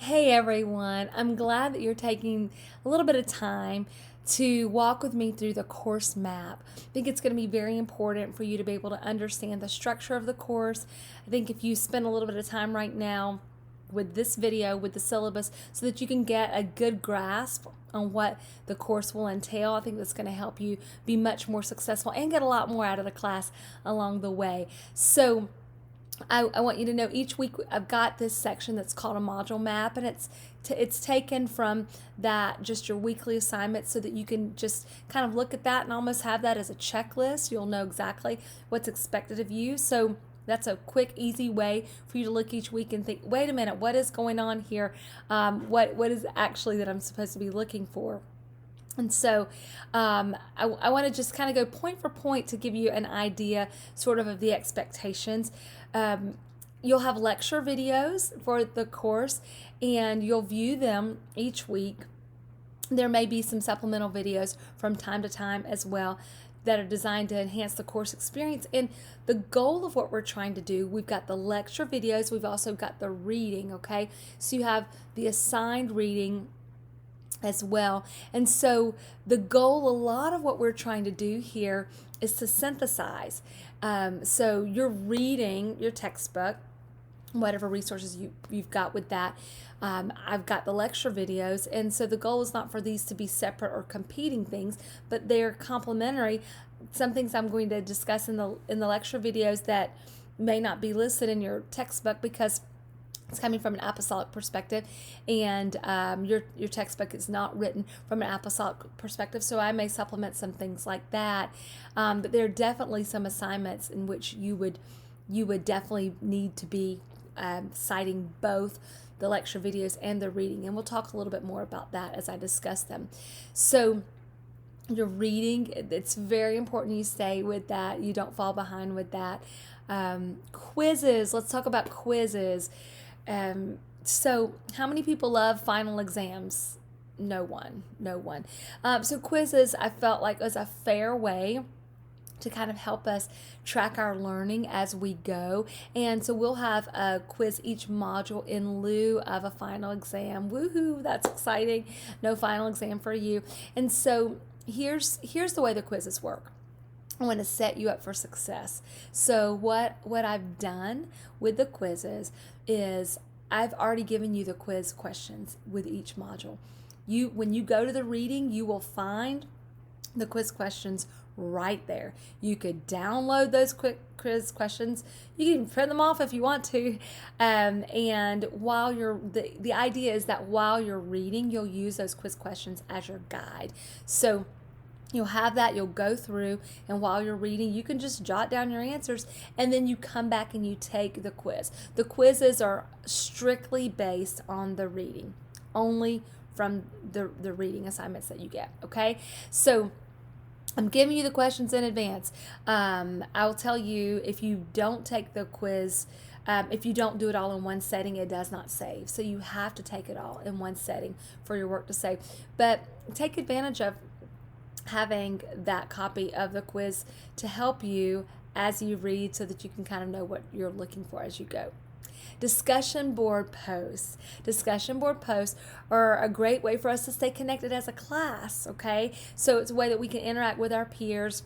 Hey everyone, I'm glad that you're taking a little bit of time to walk with me through the course map. I think it's going to be very important for you to be able to understand the structure of the course. I think if you spend a little bit of time right now with this video, with the syllabus, so that you can get a good grasp on what the course will entail, I think that's going to help you be much more successful and get a lot more out of the class along the way. So, I want you to know each week I've got this section that's called a module map, and it's taken from that, just your weekly assignment, so that you can just kind of look at that and almost have that as a checklist. You'll know exactly what's expected of you. So that's a quick, easy way for you to look each week and think, wait a minute, what is going on here? What is actually that I'm supposed to be looking for? And so I want to just kind of go point for point to give you an idea sort of the expectations. You'll have lecture videos for the course, and you'll view them each week. There may be some supplemental videos from time to time as well that are designed to enhance the course experience. And the goal of what we're trying to do, we've got the lecture videos, we've also got the reading, okay? So you have the assigned reading as well. And so the goal, a lot of what we're trying to do here is to synthesize. So you're reading your textbook, whatever resources you've got with that. I've got the lecture videos, and so the goal is not for these to be separate or competing things, but they're complementary. Some things I'm going to discuss in the lecture videos that may not be listed in your textbook because it's coming from an apostolic perspective, and your textbook is not written from an apostolic perspective, so I may supplement some things like that. But there are definitely some assignments in which you would definitely need to be citing both the lecture videos and the reading, and we'll talk a little bit more about that as I discuss them. So your reading, it's very important you stay with that, you don't fall behind with that. Quizzes, let's talk about quizzes. So how many people love final exams? No one. So quizzes, I felt like, was a fair way to kind of help us track our learning as we go. And so we'll have a quiz each module in lieu of a final exam. Woohoo, that's exciting. No final exam for you. And so here's the way the quizzes work. I want to set you up for success. So what I've done with the quizzes is I've already given you the quiz questions with each module. When you go to the reading, you will find the quiz questions right there. You could download those quick quiz questions. You can even print them off if you want to. And while the idea is that while you're reading, you'll use those quiz questions as your guide. So you'll have that, you'll go through, and while you're reading, you can just jot down your answers, and then you come back and you take the quiz. The quizzes are strictly based on the reading, only from the reading assignments that you get, okay? So I'm giving you the questions in advance. I'll tell you, if you don't take the quiz, if you don't do it all in one setting, it does not save. So you have to take it all in one setting for your work to save. But take advantage of having that copy of the quiz to help you as you read, so that you can kind of know what you're looking for as you go. Discussion board posts. Discussion board posts are a great way for us to stay connected as a class, okay? So it's a way that we can interact with our peers.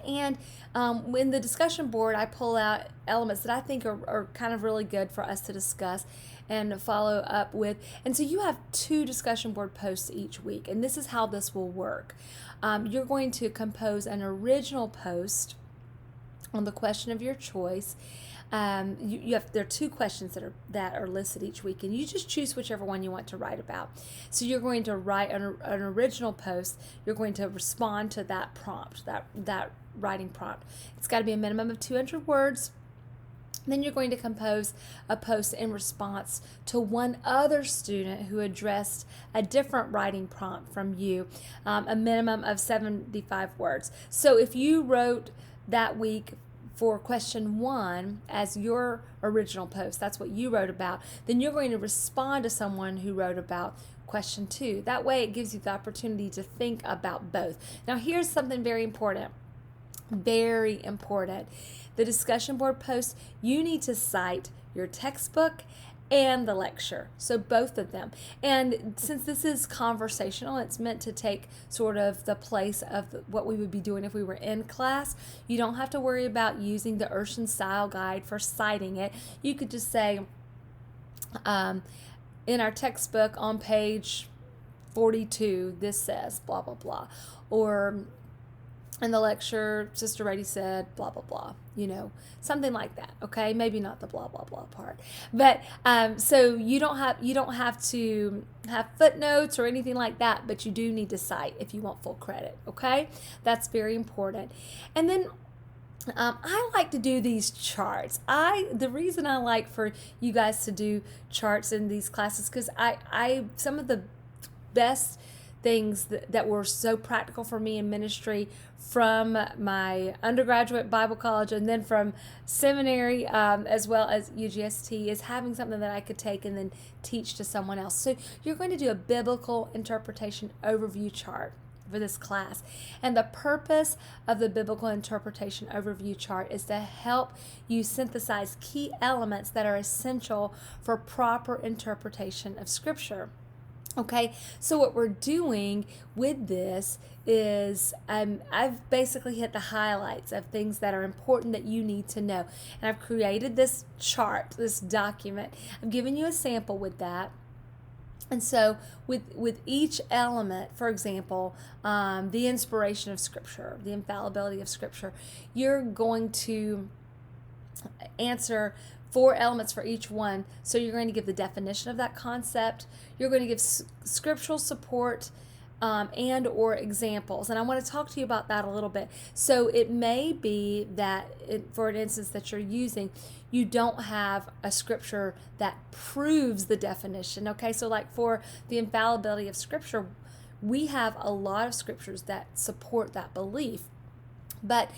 And in the discussion board, I pull out elements that I think are kind of really good for us to discuss and follow up with. And so you have 2 discussion board posts each week, and this is how this will work. You're going to compose an original post on the question of your choice. There are 2 questions that are listed each week, and you just choose whichever one you want to write about. So you're going to write an original post. You're going to respond to that prompt, that writing prompt. It's got to be a minimum of 200 words. Then you're going to compose a post in response to one other student who addressed a different writing prompt from you, a minimum of 75 words. So if you wrote that week for question 1 as your original post, that's what you wrote about, then you're going to respond to someone who wrote about question 2. That way it gives you the opportunity to think about both. Now here's something very important. Very important. The discussion board post, you need to cite your textbook and the lecture. So both of them. And since this is conversational, it's meant to take sort of the place of what we would be doing if we were in class. You don't have to worry about using the Urshan style guide for citing it. You could just say, in our textbook on page 42, this says blah, blah, blah. Or in the lecture, Sister Rady said blah, blah, blah, something like that. Okay. Maybe not the blah, blah, blah part, but, so you don't have to have footnotes or anything like that, but you do need to cite if you want full credit. Okay. That's very important. And then I like to do these charts. The reason I like for you guys to do charts in these classes, because I some of the best things that were so practical for me in ministry from my undergraduate Bible college and then from seminary, as well as UGST, is having something that I could take and then teach to someone else. So you're going to do a biblical interpretation overview chart for this class. And the purpose of the biblical interpretation overview chart is to help you synthesize key elements that are essential for proper interpretation of Scripture. Okay, so what we're doing with this is I've basically hit the highlights of things that are important that you need to know. And I've created this chart, this document. I'm giving you a sample with that. And so with each element, for example, the inspiration of Scripture, the infallibility of Scripture, you're going to answer 4 elements for each one. So you're going to give the definition of that concept. You're going to give scriptural support and or examples. And I want to talk to you about that a little bit. So it may be that, for an instance that you're using, you don't have a scripture that proves the definition. Okay, so like for the infallibility of Scripture, we have a lot of scriptures that support that belief. But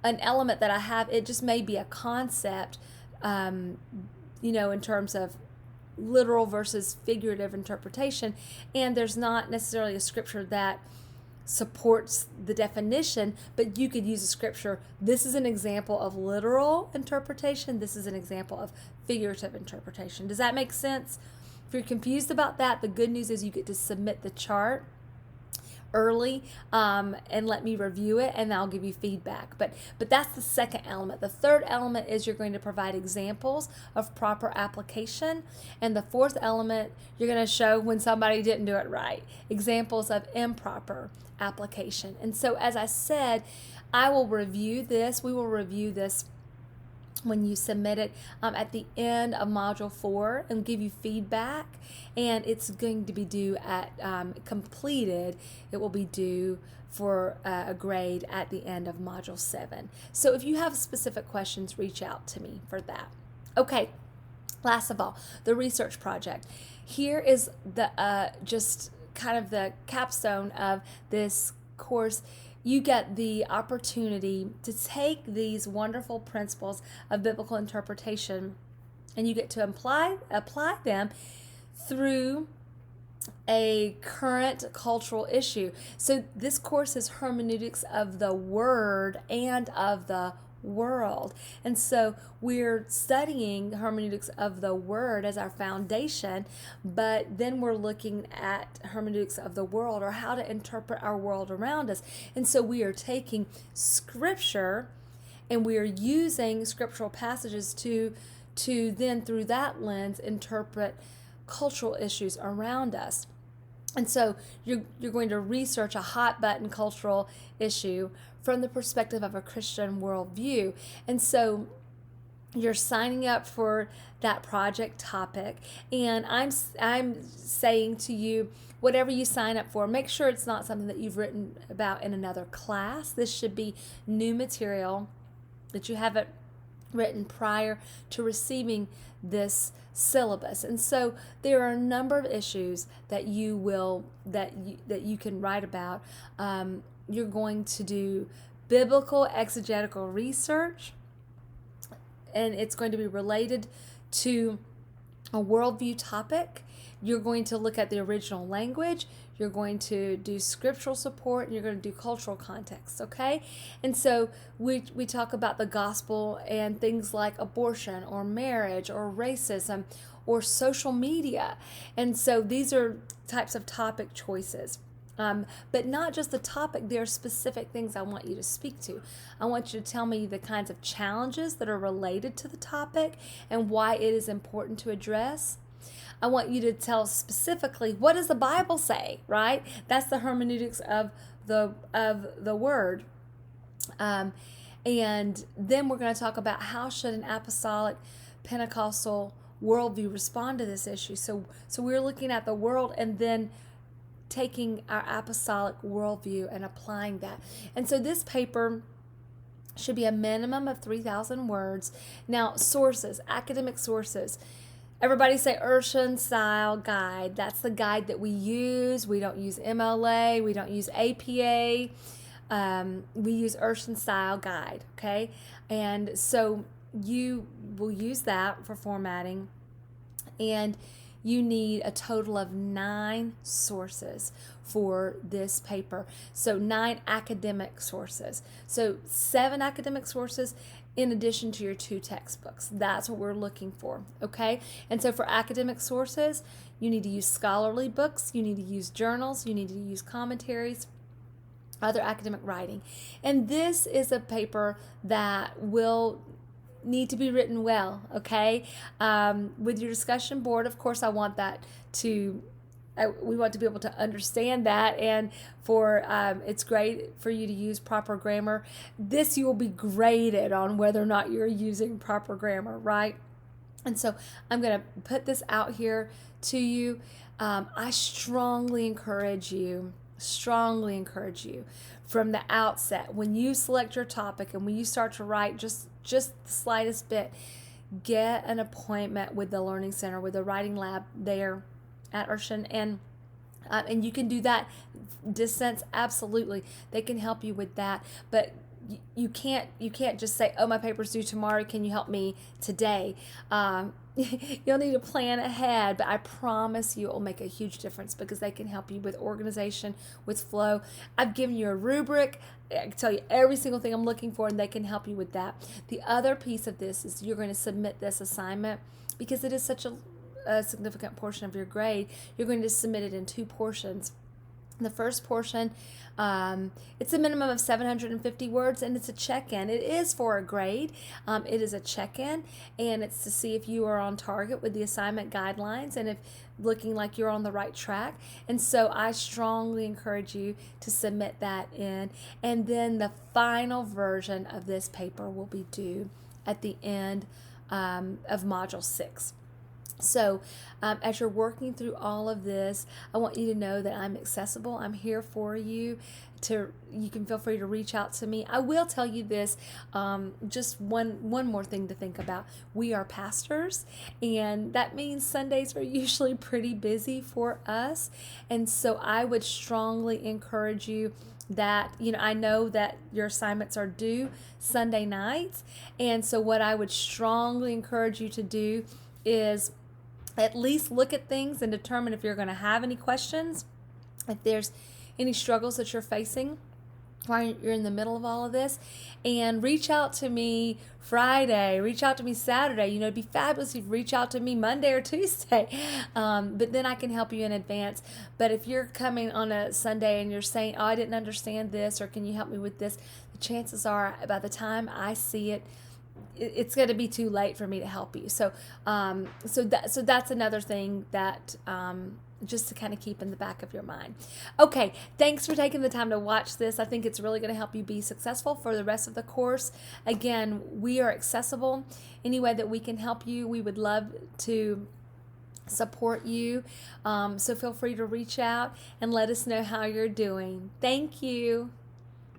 an element that I have, it just may be a concept, in terms of literal versus figurative interpretation, and there's not necessarily a scripture that supports the definition, but you could use a scripture. This is an example of literal interpretation. This is an example of figurative interpretation. Does that make sense? If you're confused about that, the good news is you get to submit the chart early and let me review it, and I'll give you feedback. But that's the second element. The third element is you're going to provide examples of proper application, and the fourth element, you're going to show when somebody didn't do it right, examples of improper application. And so, as I said, we will review this when you submit it at the end of Module 4 and give you feedback, and it's going to be due at completed. It will be due for a grade at the end of Module 7. So if you have specific questions, reach out to me for that. Okay, last of all, the research project. Here is the just kind of the capstone of this course. You get the opportunity to take these wonderful principles of biblical interpretation and you get to apply them through a current cultural issue. So this course is hermeneutics of the word and of the world. And so we're studying hermeneutics of the word as our foundation, but then we're looking at hermeneutics of the world, or how to interpret our world around us. And so we are taking scripture and we are using scriptural passages to then through that lens interpret cultural issues around us. And so you're going to research a hot button cultural issue from the perspective of a Christian worldview. And so you're signing up for that project topic, and I'm saying to you, whatever you sign up for, make sure it's not something that you've written about in another class. This should be new material that you haven't written prior to receiving this syllabus. And so there are a number of issues that you can write about. You're going to do biblical exegetical research, and it's going to be related to a worldview topic. You're going to look at the original language. You're going to do scriptural support, and you're going to do cultural context, okay? And so we talk about the gospel and things like abortion or marriage or racism or social media. And so these are types of topic choices. But not just the topic, there are specific things I want you to speak to. I want you to tell me the kinds of challenges that are related to the topic and why it is important to address. I want you to tell specifically, what does the Bible say, right? That's the hermeneutics of the word. And then we're going to talk about how should an apostolic Pentecostal worldview respond to this issue. So we're looking at the world and then taking our apostolic worldview and applying that. And so this paper should be a minimum of 3,000 words. Now, sources, academic sources. Everybody say Urshan Style Guide. That's the guide that we use. We don't use MLA. We don't use APA. We use Urshan Style Guide, okay? And so you will use that for formatting. And you need a total of 9 sources for this paper. So 9 academic sources. So 7 academic sources in addition to your 2 textbooks. That's what we're looking for, okay? And so for academic sources, you need to use scholarly books, you need to use journals, you need to use commentaries, other academic writing. And this is a paper that will need to be written well, okay? With your discussion board, of course, I want that to, we want to be able to understand that, and for it's great for you to use proper grammar. This you will be graded on whether or not you're using proper grammar, right? And so I'm going to put this out here to you. I strongly encourage you from the outset, when you select your topic and when you start to write just the slightest bit, get an appointment with the Learning Center, with the Writing Lab there at Urshan, and you can do that distance. Absolutely, they can help you with that. But you can't just say, oh, my paper's due tomorrow, can you help me today? You'll need to plan ahead, but I promise you it will make a huge difference because they can help you with organization, with flow. I've given you a rubric. I can tell you every single thing I'm looking for, and they can help you with that. The other piece of this is you're going to submit this assignment because it is such a significant portion of your grade. You're going to submit it in 2 portions. The first portion, it's a minimum of 750 words, and it's a check-in. It is for a grade. It is a check-in, and it's to see if you are on target with the assignment guidelines and if looking like you're on the right track. And so I strongly encourage you to submit that in. And then the final version of this paper will be due at the end of Module 6. So as you're working through all of this, I want you to know that I'm accessible. I'm here for you. You can feel free to reach out to me. I will tell you this, just one more thing to think about. We are pastors, and that means Sundays are usually pretty busy for us. And so I would strongly encourage you that, I know that your assignments are due Sunday nights. And so what I would strongly encourage you to do is at least look at things and determine if you're going to have any questions, if there's any struggles that you're facing while you're in the middle of all of this, and reach out to me Friday, reach out to me Saturday. It'd be fabulous if you reach out to me Monday or Tuesday, but then I can help you in advance. But if you're coming on a Sunday and you're saying, oh, I didn't understand this, or can you help me with this, the chances are by the time I see it, it's going to be too late for me to help you. So that's another thing that just to kind of keep in the back of your mind. Okay, thanks for taking the time to watch this. I think it's really going to help you be successful for the rest of the course. Again, we are accessible. Any way that we can help you, we would love to support you. So feel free to reach out and let us know how you're doing. Thank you.